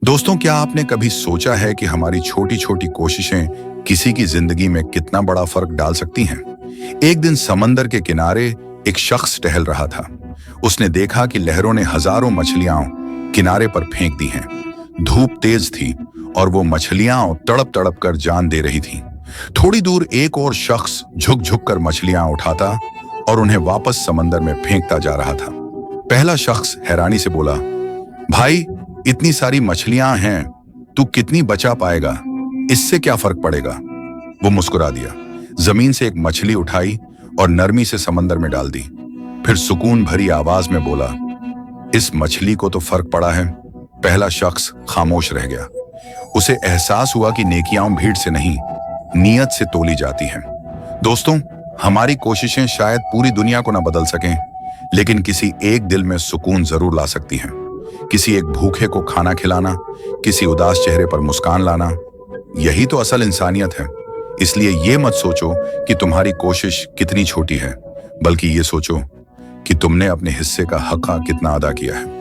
दोस्तों, क्या आपने कभी सोचा है कि हमारी छोटी छोटी कोशिशें किसी की जिंदगी में कितना बड़ा फर्क डाल सकती हैं? एक दिन समंदर के किनारे एक शख्स टहल रहा था। उसने देखा कि लहरों ने हजारों मछलियां किनारे पर फेंक दी हैं। धूप तेज थी और वो मछलियां तड़प तड़प कर जान दे रही थीं। थोड़ी दूर एक और शख्स झुक झुक कर मछलियां उठाता और उन्हें वापस समंदर में फेंकता जा रहा था। पहला शख्स हैरानी से बोला, भाई, इतनी सारी मछलियां हैं, तू कितनी बचा पाएगा? इससे क्या फर्क पड़ेगा? वो मुस्कुरा दिया, जमीन से एक मछली उठाई और नरमी से समंदर में डाल दी। फिर सुकून भरी आवाज में बोला, इस मछली को तो फर्क पड़ा है। पहला शख्स खामोश रह गया। उसे एहसास हुआ कि नेकियां भीड़ से नहीं, नीयत से तोली जाती हैं। दोस्तों, हमारी कोशिशें शायद पूरी दुनिया को ना बदल सकें, लेकिन किसी एक दिल में सुकून जरूर ला सकती हैं। किसी एक भूखे को खाना खिलाना, किसी उदास चेहरे पर मुस्कान लाना, यही तो असल इंसानियत है। इसलिए ये मत सोचो कि तुम्हारी कोशिश कितनी छोटी है, बल्कि ये सोचो कि तुमने अपने हिस्से का हक कितना अदा किया है।